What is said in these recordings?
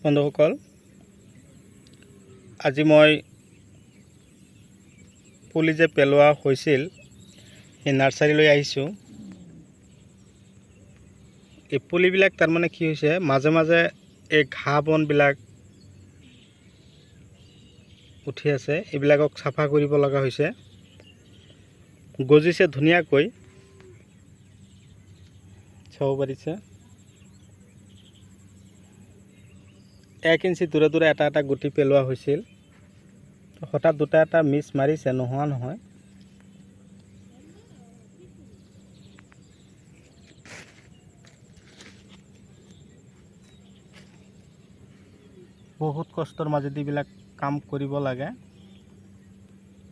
বন্ধুসকল, আজি মই পুলি যে পেলোৱা হৈছিল এই নাৰ্সাৰীলৈ আহিছোঁ। এই পুলিবিলাক তাৰমানে কি হৈছে, মাজে মাজে এই ঘাঁহ বনবিলাক উঠি আছে, এইবিলাকক চাফা কৰিব লগা হৈছে। গজিছে ধুনীয়াকৈ, চাব পাৰিছে। 1 ইঞ্চি দূৰে দূৰে এটা এটা গুটি পেলোৱা হৈছিল। হঠাৎ দুটা এটা মিছ মাৰিছে, নোহোৱা নহয়। বহুত কষ্টৰ মাজেদি এইবিলাক কাম কৰিব লাগে।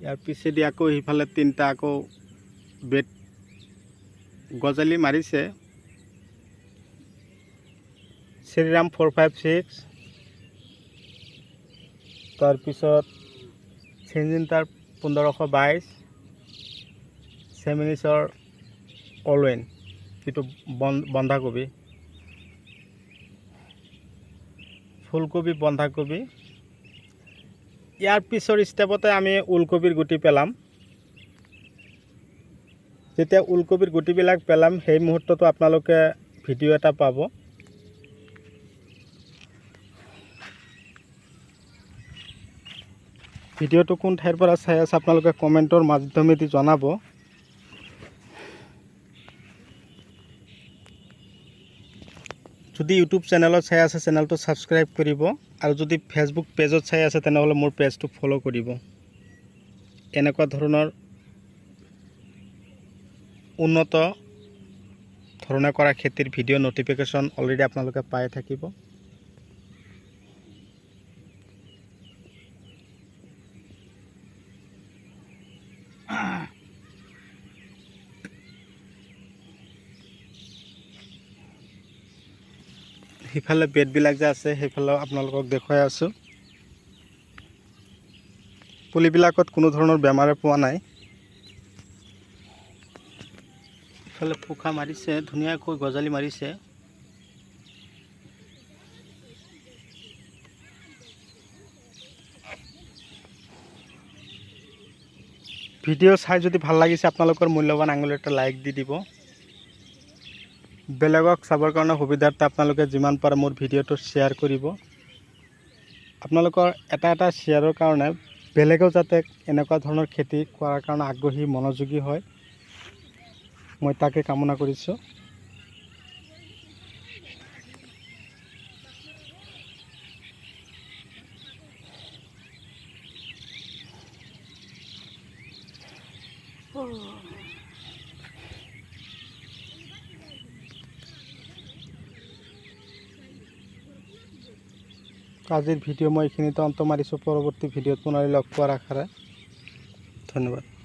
ইয়াৰ পিছেদি আকৌ সিফালে 3টা আকৌ বেড গজালি মাৰিছে। শ্ৰীৰাম 456, তাৰপিছত চিনজিণ্টাৰ 1522, চেমিনিছৰ অলৱেন, যিটো বন্ধাকবি, ফুলকবি, বন্ধাকবি। ইয়াৰ পিছৰ ষ্টেপতে আমি ওলকবিৰ গুটি পেলাম। যেতিয়া ওলকবিৰ গুটিবিলাক পেলাম, সেই মুহূৰ্ততো আপোনালোকে ভিডিঅ' এটা পাব। ভিডিঅ'টো কোন ঠাইৰ পৰা চাই আছে আপোনালোকে কমেণ্টৰ মাধ্যমেদি জনাব। যদি ইউটিউব চেনেলত চাই আছে, চেনেলটো ছাবস্ক্ৰাইব কৰিব, আৰু যদি ফেচবুক পেজত চাই আছে তেনেহ'লে মোৰ পেজটো ফ'ল' কৰিব। এনেকুৱা ধৰণৰ উন্নত ধৰণে কৰা খেতিৰ ভিডিঅ' ন'টিফিকেশ্যন অলৰেডি আপোনালোকে পাই থাকিব। সিফালে বেডবিলাক যে আছে, সেইফালে আপোনালোকক দেখুৱাই আছোঁ। পুলিবিলাকত কোনো ধৰণৰ বেমাৰে পোৱা নাই। ইফালে পোখা মাৰিছে, ধুনীয়াকৈ গজালি মাৰিছে। ভিডিঅ' চাই যদি ভাল লাগিছে, আপোনালোকৰ মূল্যৱান আঙুলি এটা লাইক দি দিব। বেলেগক চাবৰ কাৰণে সুবিধাৰ্থে আপোনালোকে যিমান পাৰে মোৰ ভিডিঅ'টো শ্বেয়াৰ কৰিব। আপোনালোকৰ এটা এটা শ্বেয়াৰৰ কাৰণে বেলেগেও যাতে এনেকুৱা ধৰণৰ খেতি কৰাৰ কাৰণে আগ্ৰহী, মনোযোগী হয়, মই তাকে কামনা কৰিছোঁ। আজিৰ ভিডিঅ' মই এইখিনিতে অন্ত মাৰিছোঁ। পৰৱৰ্তী ভিডিঅ'ত পুনৰ লগ পোৱাৰ আশাৰে ধন্যবাদ।